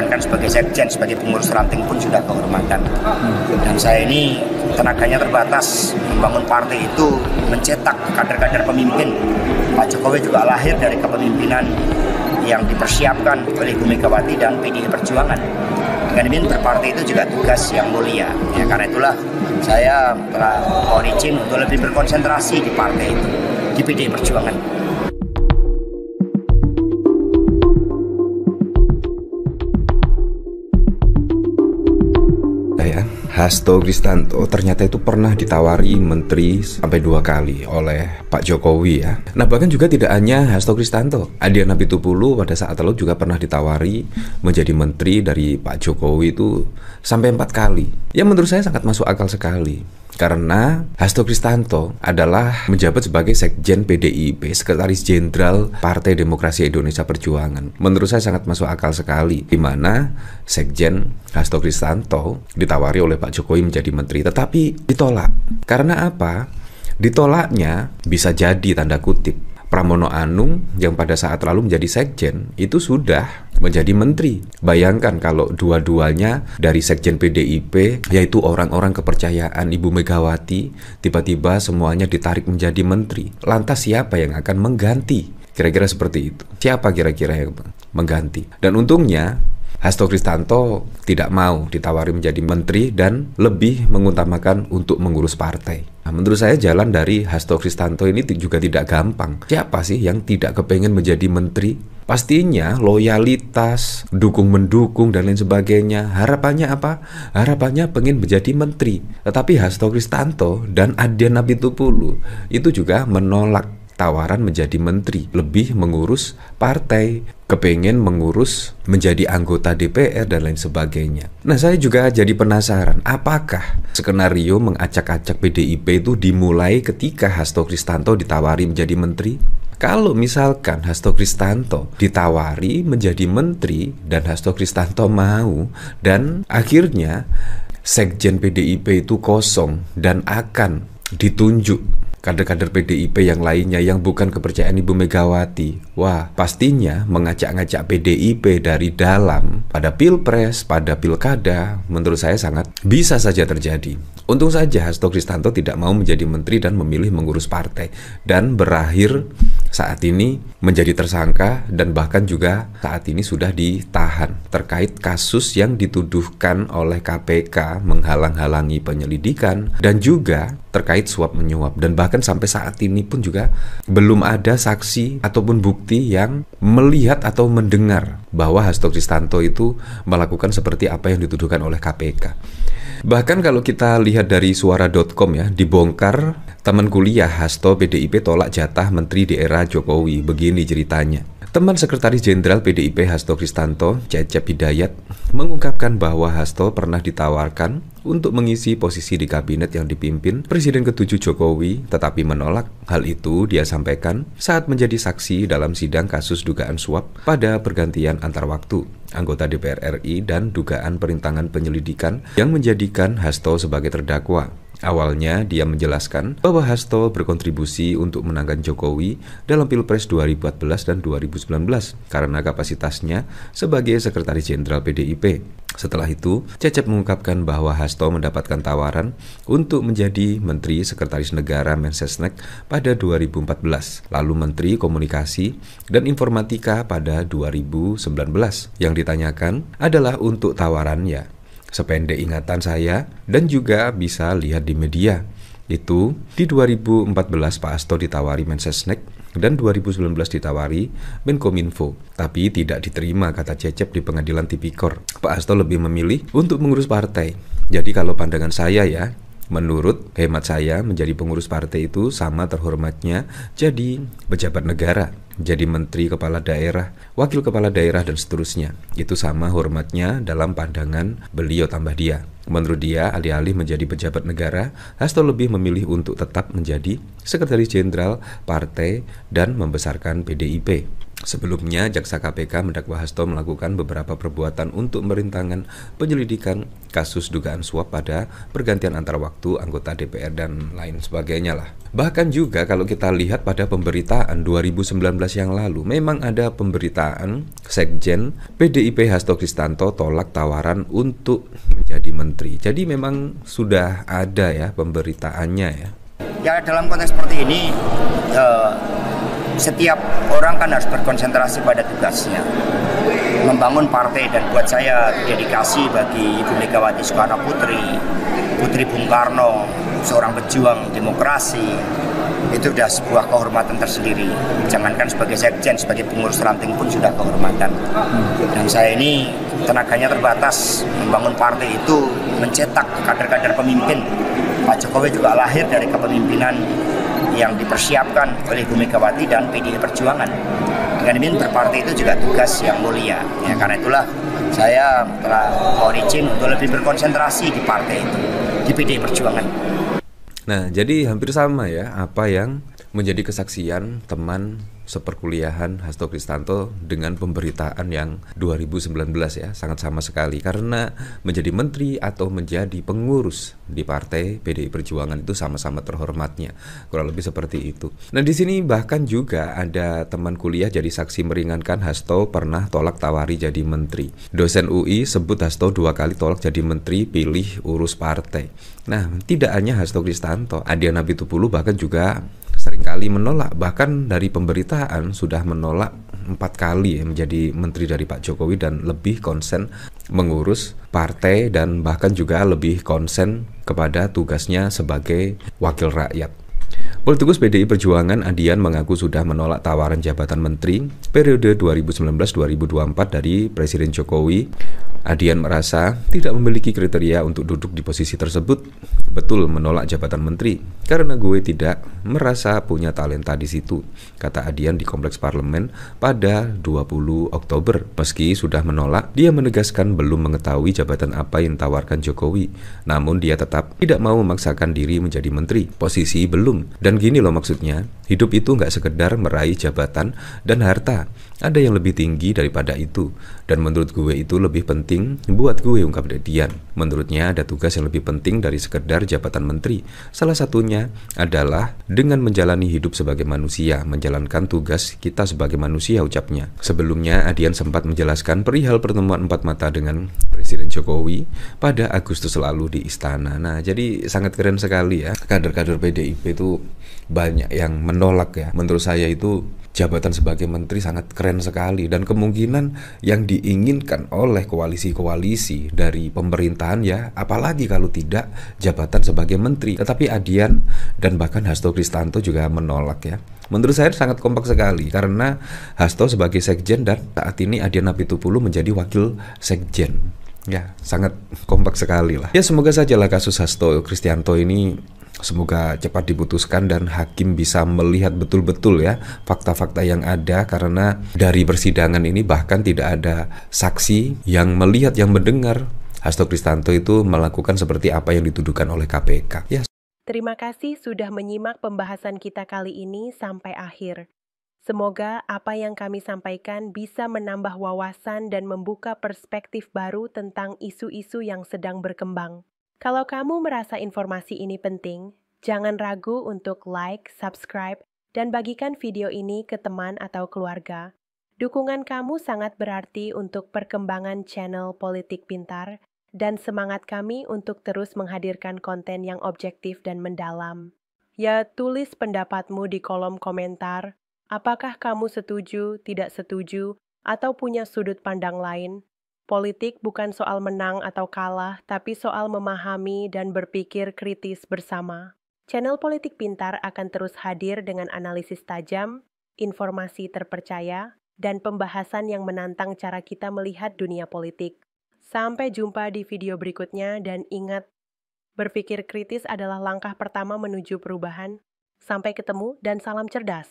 Jangankan sebagai sekjen, sebagai pengurus ranting pun sudah kehormatan. Dan saya ini tenaganya terbatas. Membangun partai itu mencetak kader-kader pemimpin. Pak Jokowi juga lahir dari kepemimpinan yang dipersiapkan oleh Ibu Megawati dan PDI Perjuangan. Dengan demikian berpartai itu juga tugas yang mulia. Ya, karena itulah saya telah mohon izin untuk lebih berkonsentrasi di partai itu, di PDI Perjuangan. Hasto Kristanto ternyata itu pernah ditawari menteri sampai 2 kali oleh Pak Jokowi ya. Nah bahkan juga tidak hanya Hasto Kristanto, Adian Apitupulu pada saat lalu juga pernah ditawari menjadi menteri dari Pak Jokowi itu sampai 4 kali. Yang menurut saya sangat masuk akal sekali. Karena Hasto Kristanto adalah menjabat sebagai Sekjen PDIP, Sekretaris Jenderal Partai Demokrasi Indonesia Perjuangan. Menurut saya sangat masuk akal sekali, di mana Sekjen Hasto Kristanto ditawari oleh Pak Jokowi menjadi menteri, tetapi ditolak. Karena apa? Ditolaknya bisa jadi tanda kutip Pramono Anung yang pada saat lalu menjadi sekjen itu sudah menjadi menteri. Bayangkan kalau dua-duanya dari sekjen PDIP, yaitu orang-orang kepercayaan Ibu Megawati, tiba-tiba semuanya ditarik menjadi menteri. Lantas siapa yang akan mengganti? Kira-kira seperti itu. Siapa kira-kira yang mengganti? Dan untungnya Hasto Kristanto tidak mau ditawari menjadi menteri dan lebih mengutamakan untuk mengurus partai. Nah, menurut saya jalan dari Hasto Kristanto ini juga tidak gampang. Siapa sih yang tidak kepengen menjadi menteri? Pastinya loyalitas, dukung-mendukung dan lain sebagainya. Harapannya apa? Harapannya pengen menjadi menteri. Tetapi Hasto Kristanto dan Adian Apitupulu itu juga menolak tawaran menjadi menteri, lebih mengurus partai, kepengen mengurus menjadi anggota DPR dan lain sebagainya. Nah saya juga jadi penasaran, apakah skenario mengacak-acak PDIP itu dimulai ketika Hasto Kristanto ditawari menjadi menteri? Kalau misalkan Hasto Kristanto ditawari menjadi menteri dan Hasto Kristanto mau, dan akhirnya Sekjen PDIP itu kosong dan akan ditunjuk kader-kader PDIP yang lainnya yang bukan kepercayaan Ibu Megawati. Wah, pastinya mengacak-ngacak PDIP dari dalam pada pilpres, pada pilkada, menurut saya sangat bisa saja terjadi. Untung saja Hasto Kristanto tidak mau menjadi menteri dan memilih mengurus partai, dan berakhir saat ini menjadi tersangka dan bahkan juga saat ini sudah ditahan terkait kasus yang dituduhkan oleh KPK menghalang-halangi penyelidikan dan juga terkait suap menyuap. Dan bahkan sampai saat ini pun juga belum ada saksi ataupun bukti yang melihat atau mendengar bahwa Hasto Kristanto itu melakukan seperti apa yang dituduhkan oleh KPK. Bahkan kalau kita lihat dari suara.com ya, dibongkar teman kuliah Hasto PDIP tolak jatah menteri di era Jokowi. Begini ceritanya. Teman Sekretaris Jenderal PDIP Hasto Kristanto, Cecep Hidayat, mengungkapkan bahwa Hasto pernah ditawarkan untuk mengisi posisi di kabinet yang dipimpin Presiden ke-7 Jokowi, tetapi menolak. Hal itu dia sampaikan saat menjadi saksi dalam sidang kasus dugaan suap pada pergantian antar waktu anggota DPR RI dan dugaan perintangan penyelidikan yang menjadikan Hasto sebagai terdakwa. Awalnya dia menjelaskan bahwa Hasto berkontribusi untuk menangkan Jokowi dalam Pilpres 2014 dan 2019 karena kapasitasnya sebagai Sekretaris Jenderal PDIP. Setelah itu, Cecep mengungkapkan bahwa Hasto mendapatkan tawaran untuk menjadi Menteri Sekretaris Negara Mensesnek pada 2014, lalu Menteri Komunikasi dan Informatika pada 2019. Yang ditanyakan adalah untuk tawarannya. Sependek ingatan saya dan juga bisa lihat di media, itu di 2014 Pak Hasto ditawari Mensesnek dan 2019 ditawari Menkominfo, tapi tidak diterima, kata Cecep di pengadilan Tipikor. Pak Hasto lebih memilih untuk mengurus partai. Jadi kalau pandangan saya ya, menurut hemat saya, menjadi pengurus partai itu sama terhormatnya jadi pejabat negara, jadi menteri, kepala daerah, wakil kepala daerah dan seterusnya. Itu sama hormatnya dalam pandangan beliau, tambah dia. Menurut dia, alih-alih menjadi pejabat negara, Hasto lebih memilih untuk tetap menjadi Sekretaris Jenderal partai dan membesarkan PDIP. Sebelumnya, Jaksa KPK mendakwa Hasto melakukan beberapa perbuatan untuk merintangan penyelidikan kasus dugaan suap pada pergantian antar waktu anggota DPR dan lain sebagainya lah. Bahkan juga kalau kita lihat pada pemberitaan 2019 yang lalu, memang ada pemberitaan Sekjen PDIP Hasto Kristianto tolak tawaran untuk menjadi menteri. Jadi memang sudah ada ya pemberitaannya ya. Ya dalam konteks seperti ini, setiap orang kan harus berkonsentrasi pada tugasnya, membangun partai. Dan buat saya dedikasi bagi Ibu Megawati Soekarno Putri, Putri Bung Karno, seorang pejuang demokrasi, itu sudah sebuah kehormatan tersendiri. Jangankan sebagai sekjen, sebagai pengurus ranting pun sudah kehormatan. Dan saya ini tenaganya terbatas, membangun partai itu mencetak kader-kader pemimpin. Pak Jokowi juga lahir dari kepemimpinan yang dipersiapkan oleh Ibu Megawati dan PDI Perjuangan. Dengan demikian berpartai itu juga tugas yang mulia. Ya, karena itulah saya telah mohon izin untuk lebih berkonsentrasi di partai itu, di PDI Perjuangan. Nah, jadi hampir sama ya apa yang menjadi kesaksian teman seperkuliahan Hasto Kristianto dengan pemberitaan yang 2019 ya, sangat sama sekali. Karena menjadi menteri atau menjadi pengurus di partai PDI Perjuangan itu sama-sama terhormatnya, kurang lebih seperti itu. Nah, di sini bahkan juga ada teman kuliah jadi saksi meringankan Hasto pernah tolak tawari jadi menteri. Dosen UI sebut Hasto 2 kali tolak jadi menteri, pilih urus partai. Nah, tidak hanya Hasto Kristianto, Adian Apitupulu bahkan juga seringkali menolak, bahkan dari pemberitaan sudah menolak 4 kali ya, menjadi menteri dari Pak Jokowi dan lebih konsen mengurus partai dan bahkan juga lebih konsen kepada tugasnya sebagai wakil rakyat. Politikus PDI Perjuangan Adian mengaku sudah menolak tawaran jabatan menteri periode 2019-2024 dari Presiden Jokowi. Adian merasa tidak memiliki kriteria untuk duduk di posisi tersebut. Betul menolak jabatan menteri karena gue tidak merasa punya talenta di situ, kata Adian di Kompleks Parlemen pada 20 Oktober. Meski sudah menolak, dia menegaskan belum mengetahui jabatan apa yang ditawarkan Jokowi. Namun dia tetap tidak mau memaksakan diri menjadi menteri. Posisi belum. Dan gini loh maksudnya, hidup itu nggak sekedar meraih jabatan dan harta. Ada yang lebih tinggi daripada itu. Dan menurut gue itu lebih penting buat gue, ungkap Adian. Menurutnya ada tugas yang lebih penting dari sekedar jabatan menteri. Salah satunya adalah dengan menjalani hidup sebagai manusia, menjalankan tugas kita sebagai manusia, ucapnya. Sebelumnya Adian sempat menjelaskan perihal pertemuan 4 mata dengan Presiden Jokowi pada Agustus lalu di Istana. Nah, jadi sangat keren sekali ya. Kader-kader PDIP itu banyak yang menolak ya. Menurut saya itu jabatan sebagai menteri sangat keren sekali, dan kemungkinan yang diinginkan oleh koalisi-koalisi dari pemerintahan ya, apalagi kalau tidak jabatan sebagai menteri. Tetapi Adian dan bahkan Hasto Kristianto juga menolak ya. Menurut saya sangat kompak sekali karena Hasto sebagai sekjen dan saat ini Adian Apitupulu menjadi wakil sekjen. Ya, sangat kompak sekali lah. Ya, semoga sajalah kasus Hasto Kristianto ini semoga cepat diputuskan dan hakim bisa melihat betul-betul ya fakta-fakta yang ada, karena dari persidangan ini bahkan tidak ada saksi yang melihat, yang mendengar Hasto Kristianto itu melakukan seperti apa yang dituduhkan oleh KPK. Ya. Terima kasih sudah menyimak pembahasan kita kali ini sampai akhir. Semoga apa yang kami sampaikan bisa menambah wawasan dan membuka perspektif baru tentang isu-isu yang sedang berkembang. Kalau kamu merasa informasi ini penting, jangan ragu untuk like, subscribe, dan bagikan video ini ke teman atau keluarga. Dukungan kamu sangat berarti untuk perkembangan channel Politik Pintar dan semangat kami untuk terus menghadirkan konten yang objektif dan mendalam. Ya, tulis pendapatmu di kolom komentar. Apakah kamu setuju, tidak setuju, atau punya sudut pandang lain? Politik bukan soal menang atau kalah, tapi soal memahami dan berpikir kritis bersama. Channel Politik Pintar akan terus hadir dengan analisis tajam, informasi terpercaya, dan pembahasan yang menantang cara kita melihat dunia politik. Sampai jumpa di video berikutnya, dan ingat, berpikir kritis adalah langkah pertama menuju perubahan. Sampai ketemu dan salam cerdas.